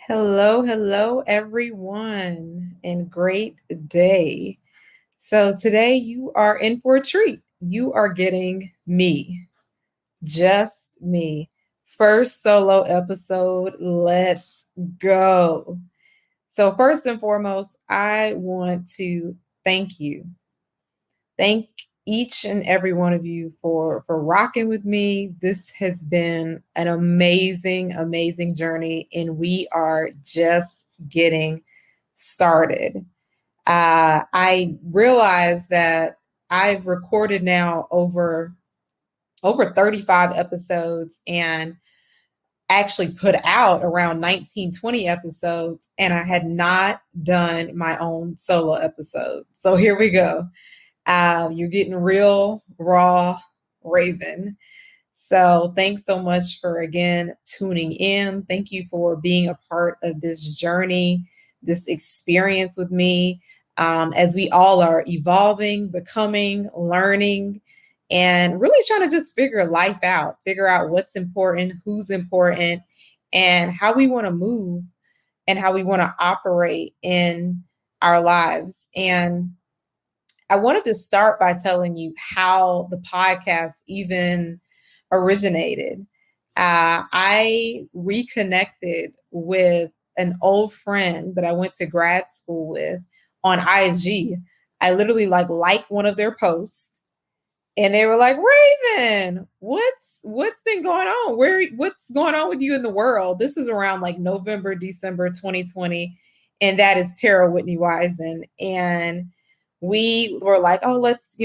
Hello, everyone, and great day. So, today you are in for a treat. You are getting me, just me. First solo episode. Let's go. So, first and foremost, I want to thank you. Thank each and every one of you for rocking with me. This has been an amazing journey, and we are just getting started. I realized that I've recorded now over 35 episodes and actually put out around 19, 20 episodes, and I had not done my own solo episode. So here we go. You're getting real raw Raven. So thanks so much for again tuning in. Thank you for being a part of this journey, this experience with me, as we all are evolving, becoming, learning, and really trying to just figure out what's important, who's important, and how we want to move and how we want to operate in our lives. And I wanted to start by telling you how the podcast even originated. I reconnected with an old friend that I went to grad school with on IG. I literally liked one of their posts, and they were like, "Raven, what's been going on? What's going on with you in the world?" This is around like November, December 2020, and that is Tara Whitney Wisen. And we were like, "Oh, let's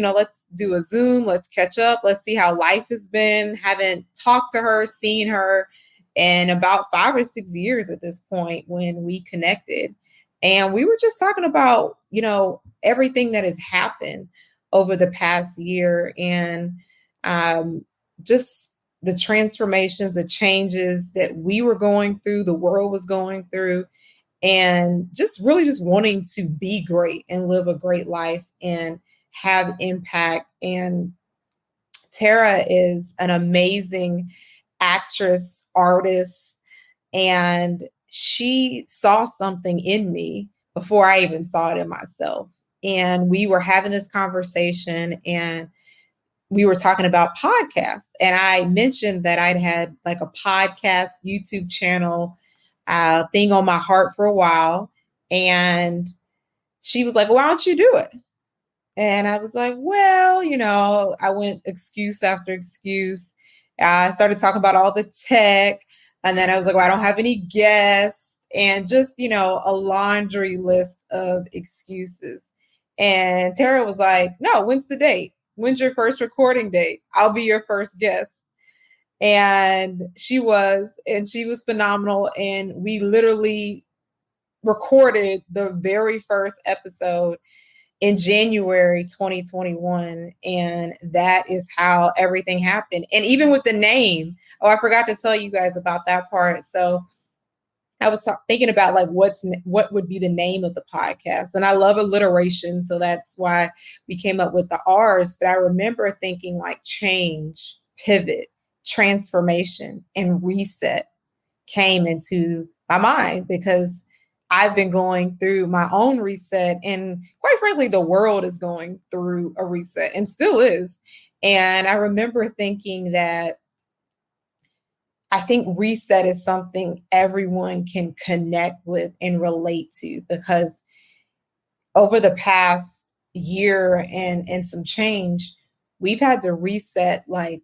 do a Zoom, let's catch up, let's see how life has been." Haven't talked to her, seen her in about 5 or 6 years at this point when we connected. And we were just talking about, everything that has happened over the past year, and just the transformations, the changes that we were going through, the world was going through, and just really just wanting to be great and live a great life and have impact. And Tara is an amazing actress, artist, and she saw something in me before I even saw it in myself. And we were having this conversation, and we were talking about podcasts. And I mentioned that I'd had like a podcast YouTube channel thing on my heart for a while. And she was like, "Why don't you do it?" And I was like, "Well, I went excuse after excuse. I started talking about all the tech. And then I was like, "Well, I don't have any guests," and just, a laundry list of excuses. And Tara was like, "No, when's the date? When's your first recording date? I'll be your first guest." And she was phenomenal. And we literally recorded the very first episode in January 2021. And that is how everything happened. And even with the name, oh, I forgot to tell you guys about that part. So I was thinking about like what would be the name of the podcast. And I love alliteration. So that's why we came up with the R's. But I remember thinking like change, pivot, transformation, and reset came into my mind because I've been going through my own reset. And quite frankly, the world is going through a reset and still is. And I remember thinking that I think reset is something everyone can connect with and relate to, because over the past year and some change, we've had to reset like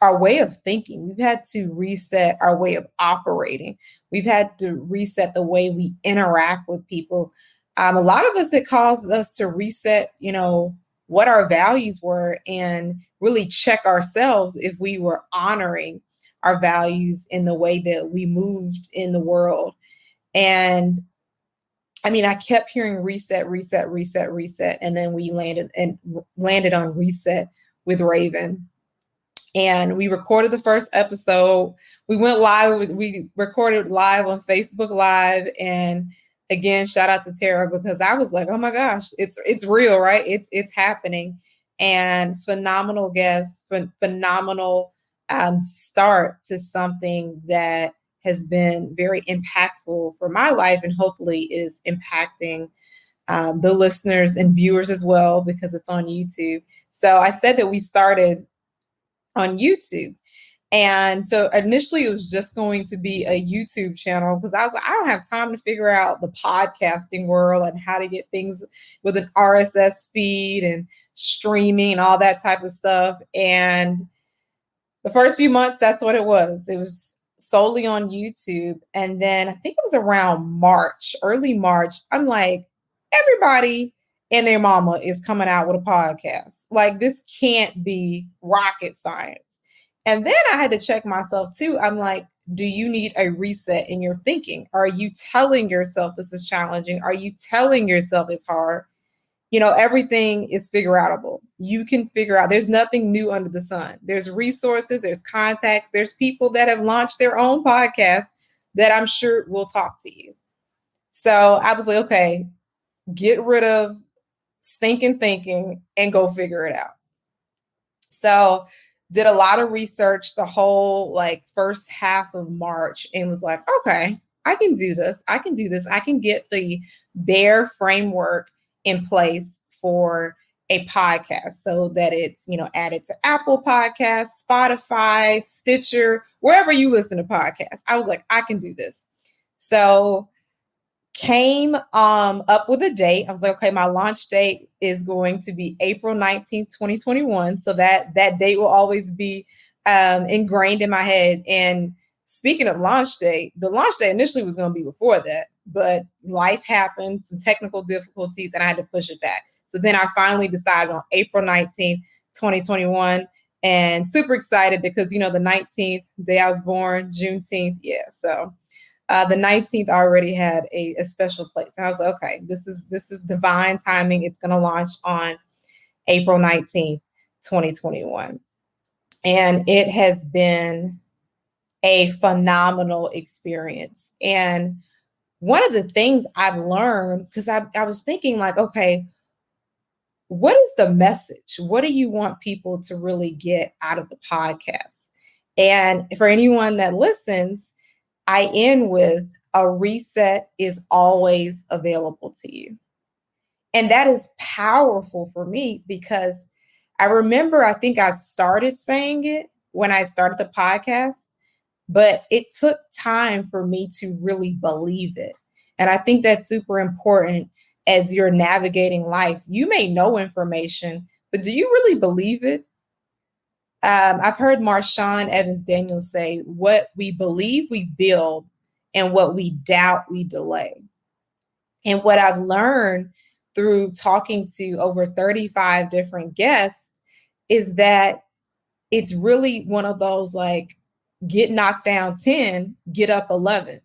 our way of thinking. We've had to reset our way of operating. We've had to reset the way we interact with people. A lot of us, it caused us to reset, what our values were and really check ourselves if we were honoring our values in the way that we moved in the world. And I mean, I kept hearing reset, reset, reset, reset. And then we landed on reset with Raven. And we recorded the first episode. We went live. We recorded live on Facebook Live. And again, shout out to Tara, because I was like, "Oh my gosh, it's real, right? It's happening." And phenomenal guests, phenomenal start to something that has been very impactful for my life and hopefully is impacting the listeners and viewers as well because it's on YouTube. So I said that we started on YouTube. And so initially it was just going to be a YouTube channel because I was like, I don't have time to figure out the podcasting world and how to get things with an RSS feed and streaming and all that type of stuff. And the first few months, that's what it was. It was solely on YouTube. And then I think it was around March, early March. I'm like, everybody and their mama is coming out with a podcast. Like, this can't be rocket science. And then I had to check myself too. I'm like, do you need a reset in your thinking? Are you telling yourself this is challenging? Are you telling yourself it's hard? Everything is figure outable. You can figure out, there's nothing new under the sun. There's resources, there's contacts, there's people that have launched their own podcasts that I'm sure will talk to you. So I was like, okay, get rid of stinking thinking and go figure it out. So did a lot of research the whole first half of March and was like, okay, I can do this. I can do this. I can get the bare framework in place for a podcast so that it's, added to Apple Podcasts, Spotify, Stitcher, wherever you listen to podcasts. I was like, I can do this. So came up with a date. I was like, okay, my launch date is going to be April 19th, 2021. So that date will always be ingrained in my head. And speaking of launch date, the launch date initially was going to be before that, but life happened, some technical difficulties, and I had to push it back. So then I finally decided on April 19th, 2021, and super excited because, the 19th, day I was born, Juneteenth. Yeah. So the 19th already had a special place. And I was like, okay, this is divine timing. It's going to launch on April 19th, 2021. And it has been a phenomenal experience. And one of the things I've learned, because I was thinking like, okay, what is the message? What do you want people to really get out of the podcast? And for anyone that listens, I end with a reset is always available to you. And that is powerful for me because I remember, I think I started saying it when I started the podcast, but it took time for me to really believe it. And I think that's super important as you're navigating life. You may know information, but do you really believe it? I've heard Marshawn Evans Daniels say, what we believe, we build, and what we doubt, we delay. And what I've learned through talking to over 35 different guests is that it's really one of those get knocked down 10, get up 11.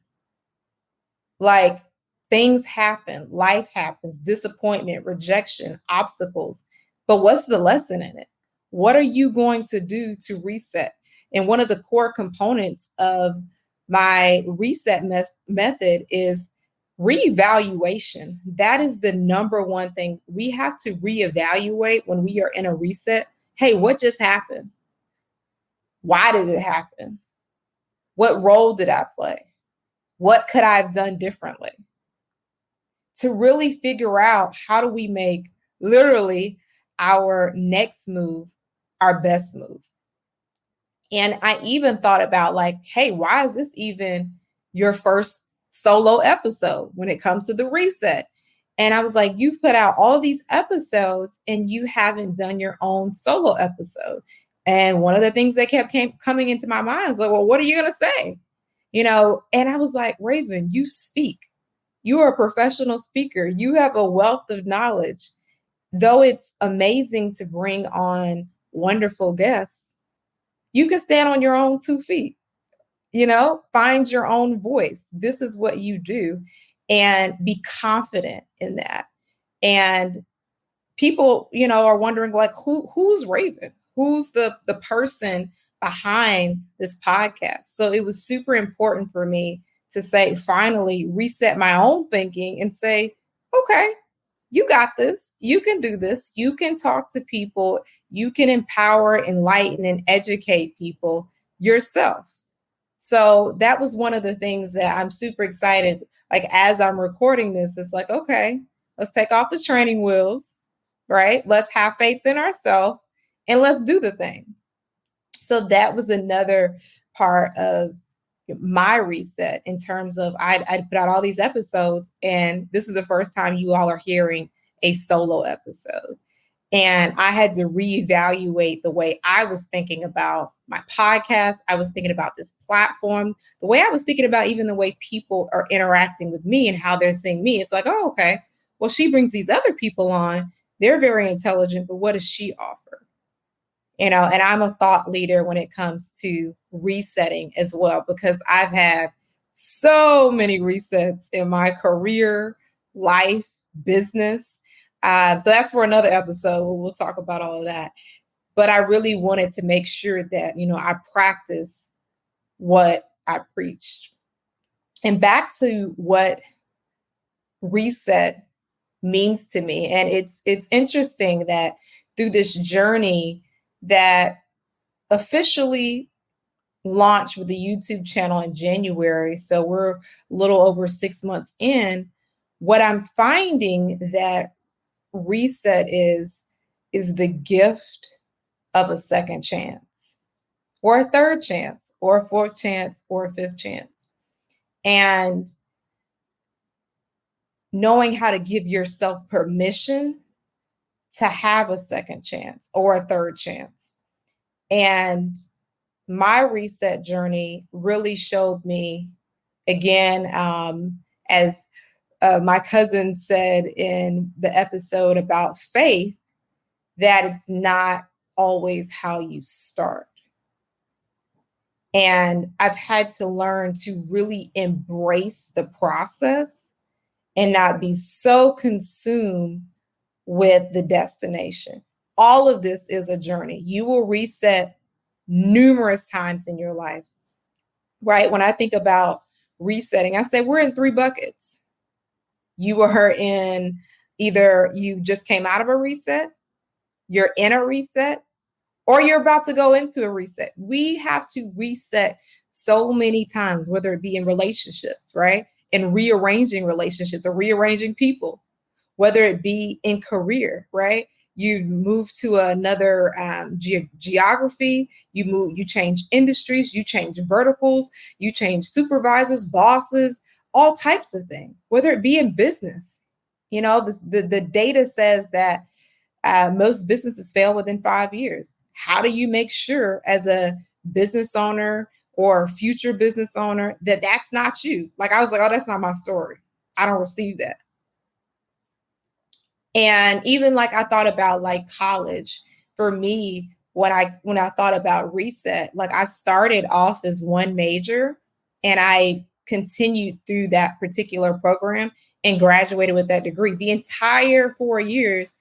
Things happen, life happens, disappointment, rejection, obstacles. But what's the lesson in it? What are you going to do to reset? And one of the core components of my reset method is reevaluation. That is the number one thing. We have to reevaluate when we are in a reset. Hey, what just happened? Why did it happen? What role did I play? What could I have done differently? To really figure out how do we make literally our next move our best move. And I even thought about hey, why is this even your first solo episode when it comes to the reset? And I was like, you've put out all these episodes and you haven't done your own solo episode. And one of the things that kept coming into my mind is well, what are you going to say? And I was like, Raven, you speak. You are a professional speaker. You have a wealth of knowledge. Though it's amazing to bring on wonderful guests, you can stand on your own 2 feet, find your own voice. This is what you do and be confident in that. And people, are wondering who's Raven? Who's the person behind this podcast? So it was super important for me to say, finally reset my own thinking and say, okay, you got this. You can do this. You can talk to people. You can empower, enlighten, and educate people yourself. So that was one of the things that I'm super excited. Like as I'm recording this, it's like, okay, let's take off the training wheels, right? Let's have faith in ourselves and let's do the thing. So that was another part of my reset in terms of I'd put out all these episodes, and this is the first time you all are hearing a solo episode. And I had to reevaluate the way I was thinking about my podcast. I was thinking about this platform, the way I was thinking about even the way people are interacting with me and how they're seeing me. It's like, oh, okay, well, she brings these other people on. They're very intelligent, but what does she offer? And I'm a thought leader when it comes to resetting as well, because I've had so many resets in my career, life, business. So that's for another episode. We'll talk about all of that. But I really wanted to make sure that, I practice what I preached. And back to what reset means to me. And it's interesting that through this journey that officially launched with the YouTube channel in January, so we're a little over 6 months in, what I'm finding that reset is the gift of a second chance or a third chance or a fourth chance or a fifth chance. And knowing how to give yourself permission to have a second chance or a third chance. And my reset journey really showed me, again, as my cousin said in the episode about faith, that it's not always how you start. And I've had to learn to really embrace the process and not be so consumed with the destination. All of this is a journey. You will reset numerous times in your life, right? When I think about resetting, I say we're in 3 buckets. You are in either you just came out of a reset, you're in a reset, or you're about to go into a reset. We have to reset so many times, whether it be in relationships, right? In rearranging relationships or rearranging people, whether it be in career, right? You move to another geography, you change industries, you change verticals, you change supervisors, bosses, all types of things, whether it be in business. The data says that most businesses fail within 5 years. How do you make sure as a business owner or future business owner that that's not you? Like I was like, oh, that's not my story. I don't receive that. And even like I thought about like college. For me, when I thought about reset, like I started off as one major and I continued through that particular program and graduated with that degree. The entire 4 years,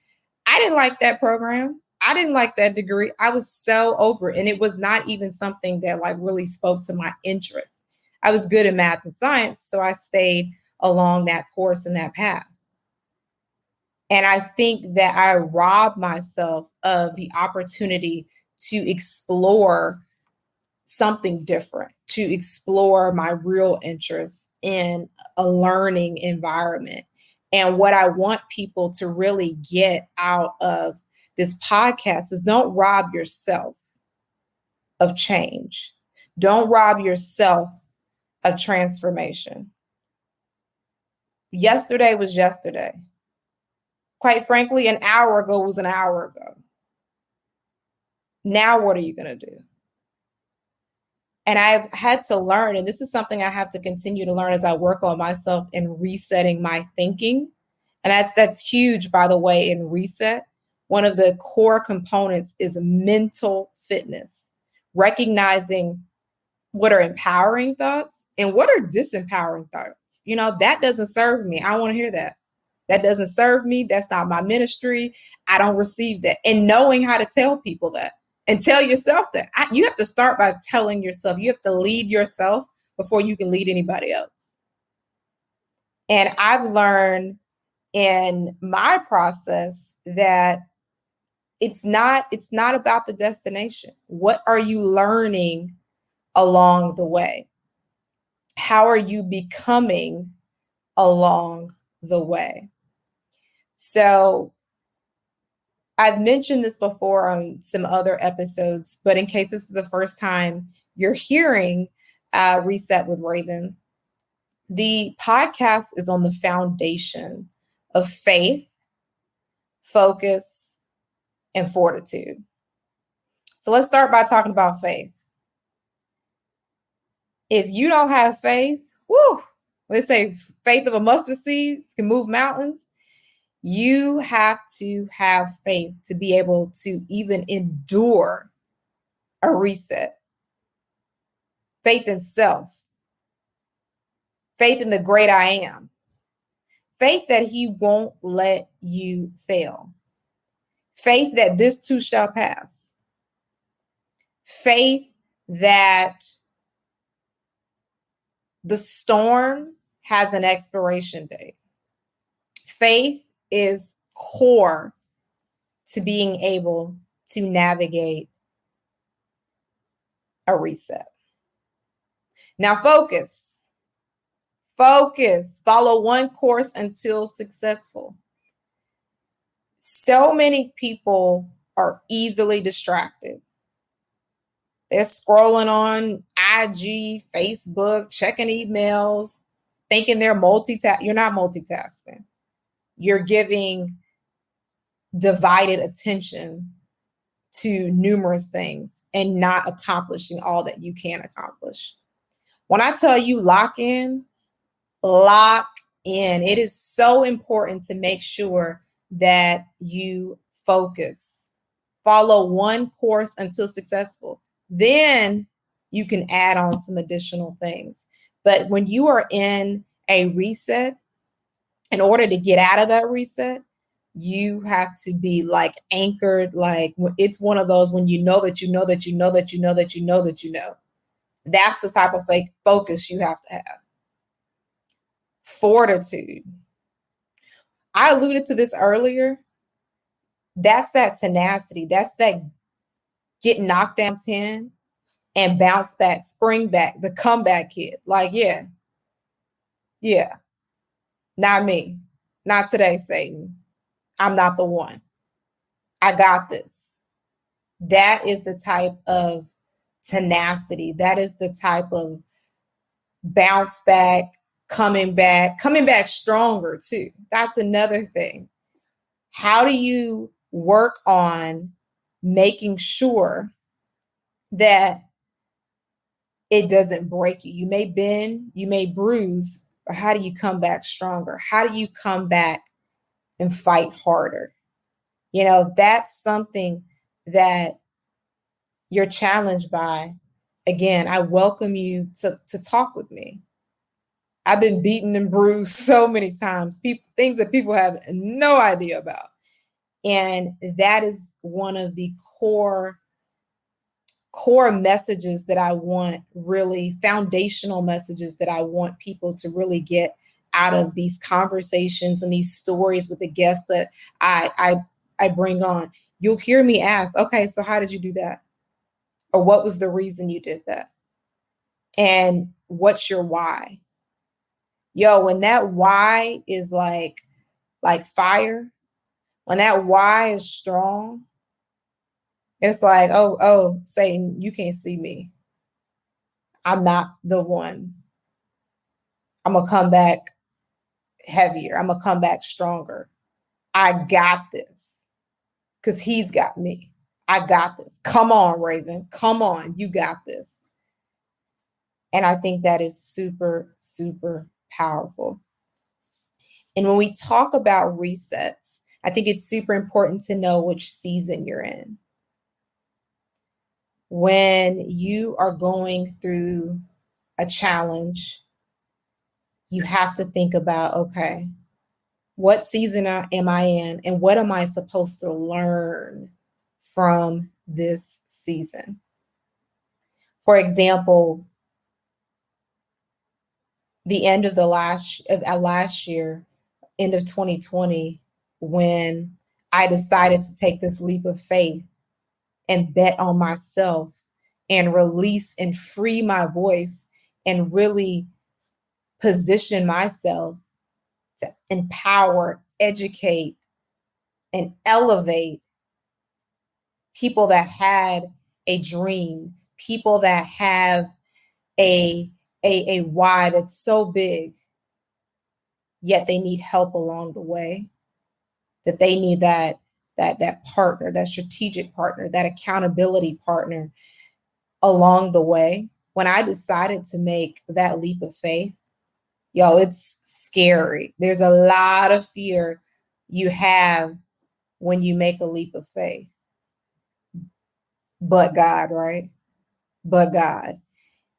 I didn't like that program. I didn't like that degree. I was so over it. And it was not even something that like really spoke to my interests. I was good in math and science, so I stayed along that course and that path. And I think that I robbed myself of the opportunity to explore something different, to explore my real interests in a learning environment. And what I want people to really get out of this podcast is don't rob yourself of change. Don't rob yourself of transformation. Yesterday was yesterday. Quite frankly, an hour ago was an hour ago. Now, what are you going to do? And I've had to learn, and this is something I have to continue to learn as I work on myself in resetting my thinking. And that's huge, by the way, in reset. One of the core components is mental fitness, recognizing what are empowering thoughts and what are disempowering thoughts. That doesn't serve me. I want to hear that. That doesn't serve me. That's not my ministry. I don't receive that. And knowing how to tell people that and tell yourself that. You have to start by telling yourself. You have to lead yourself before you can lead anybody else. And I've learned in my process that it's not about the destination. What are you learning along the way? How are you becoming along the way? So I've mentioned this before on some other episodes, but in case this is the first time you're hearing Reset with Raven, the podcast is on the foundation of faith, focus, and fortitude. So let's start by talking about faith. If you don't have faith, they say faith of a mustard seed can move mountains. You have to have faith to be able to even endure a reset. Faith in self, faith in the great I am, faith that he won't let you fail, faith that this too shall pass, faith that the storm has an expiration date. Faith is core to being able to navigate a reset. Now, focus, follow one course until successful. So many people are easily distracted. They're scrolling on IG, Facebook, checking emails, thinking they're multitasking. You're not multitasking. You're giving divided attention to numerous things and not accomplishing all that you can accomplish. When I tell you lock in, it is so important to make sure that you focus. Follow one course until successful. Then you can add on some additional things. But when you are in a reset, in order to get out of that reset, you have to be like anchored. Like it's one of those when you know that you know that you know that you know that you know that you know. That's the type of focus you have to have. Fortitude. I alluded to this earlier. That's that tenacity. That's that get knocked down 10 and bounce back, spring back, the comeback kid. Like, yeah, not me. Not today, Satan. I'm not the one. I got this. That is the type of tenacity. That is the type of bounce back, coming back stronger too. That's another thing. How do you work on making sure that it doesn't break you? You may bend, you may bruise, but how do you come back stronger? How do you come back and fight harder? You know, that's something that you're challenged by. Again, I welcome you to talk with me. I've been beaten and bruised so many times, things that people have no idea about. And that is one of the core messages that I want, really foundational messages that I want people to really get out of these conversations and these stories with the guests that I bring on. You'll hear me ask, okay, so how did you do that? Or what was the reason you did that? And what's your why? Yo, when that why is like fire, when that why is strong, it's like, oh, Satan, you can't see me. I'm not the one. I'm going to come back heavier. I'm going to come back stronger. I got this because he's got me. I got this. Come on, Raven. Come on. You got this. And I think that is super, super powerful. And when we talk about resets, I think it's super important to know which season you're in. When you are going through a challenge, you have to think about, okay, what season am I in and what am I supposed to learn from this season? For example, the end of last year, end of 2020, when I decided to take this leap of faith and bet on myself and release and free my voice and really position myself to empower, educate, and elevate people that had a dream, people that have a why that's so big, yet they need help along the way, that they need that partner, that strategic partner, that accountability partner along the way. When I decided to make that leap of faith, yo, it's scary. There's a lot of fear you have when you make a leap of faith. But God, right? But God.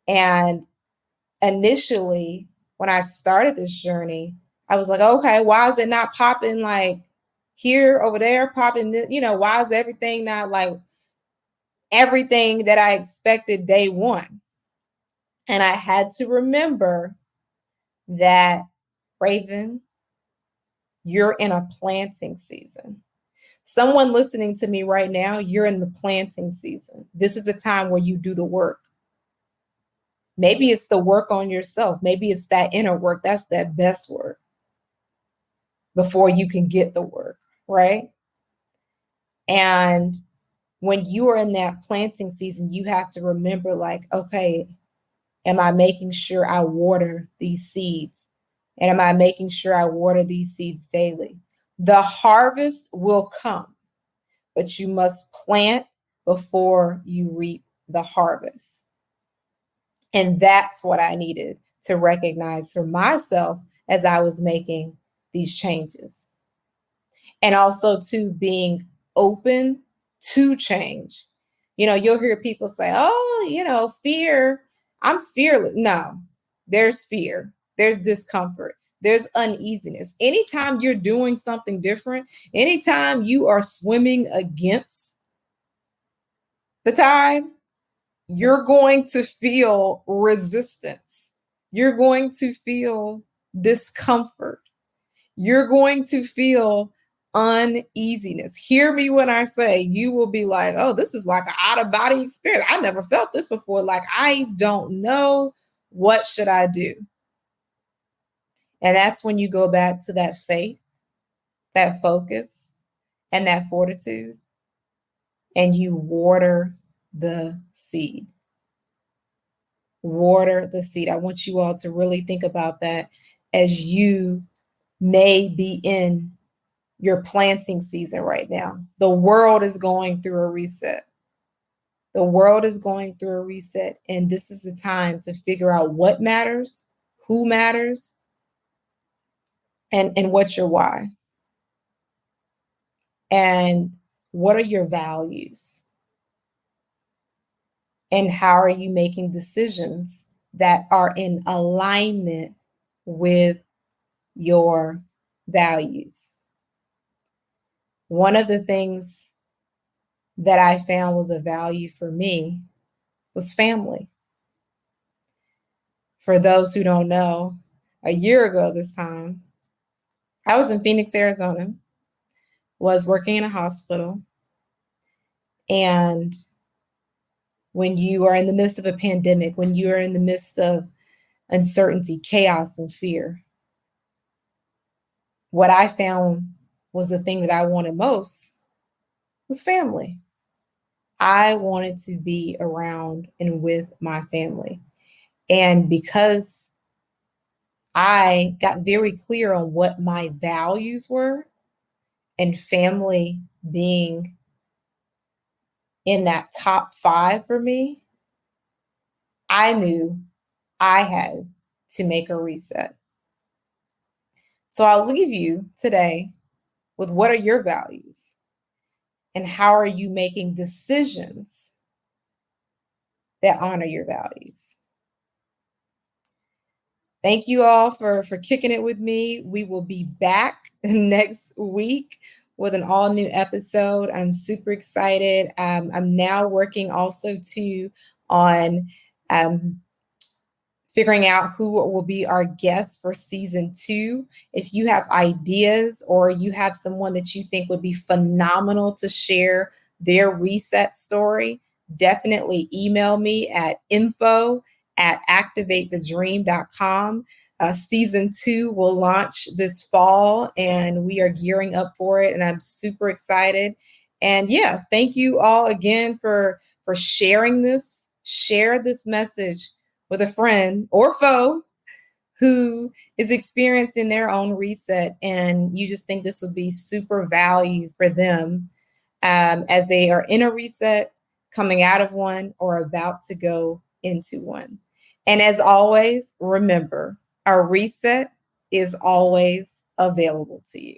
And initially, when I started this journey, I was like, okay, why is it not popping like here, over there, popping this? Why is everything not like everything that I expected day one? And I had to remember that, Raven, you're in a planting season. Someone listening to me right now, you're in the planting season. This is a time where you do the work. Maybe it's the work on yourself. Maybe it's that inner work. That's that best work before you can get the work, right? And when you are in that planting season, you have to remember, like, okay, am I making sure I water these seeds? And am I making sure I water these seeds daily? The harvest will come, but you must plant before you reap the harvest. And that's what I needed to recognize for myself as I was making these changes. And also to being open to change. You'll hear people say, oh, fear, I'm fearless. No, there's fear, there's discomfort, there's uneasiness. Anytime you're doing something different, anytime you are swimming against the tide, you're going to feel resistance. You're going to feel discomfort. You're going to feel uneasiness. Hear me when I say you will be like, oh, this is like an out of body experience. I never felt this before. Like, I don't know. What should I do? And that's when you go back to that faith, that focus, and that fortitude, and you water the seed. Water the seed. I want you all to really think about that as you may be in your planting season right now. The world is going through a reset. The world is going through a reset. And this is the time to figure out what matters, who matters, and what's your why. And what are your values? And how are you making decisions that are in alignment with your values? One of the things that I found was a value for me was family. For those who don't know, a year ago this time, I was in Phoenix, Arizona, was working in a hospital. And when you are in the midst of a pandemic, when you are in the midst of uncertainty, chaos, and fear, what I found was the thing that I wanted most was family. I wanted to be around and with my family. And because I got very clear on what my values were, and family being in that top 5 for me, I knew I had to make a reset. So I'll leave you today with, what are your values? And how are you making decisions that honor your values? Thank you all for kicking it with me. We will be back next week with an all new episode. I'm super excited. I'm now working also too on figuring out who will be our guests for season 2. If you have ideas or you have someone that you think would be phenomenal to share their reset story, definitely email me at info@activatethedream.com. Season 2 will launch this fall, and we are gearing up for it, and I'm super excited. And yeah, thank you all again for sharing this. Share this message with a friend or foe who is experiencing their own reset, and you just think this would be super value for them as they are in a reset, coming out of one, or about to go into one. And as always, remember, our reset is always available to you.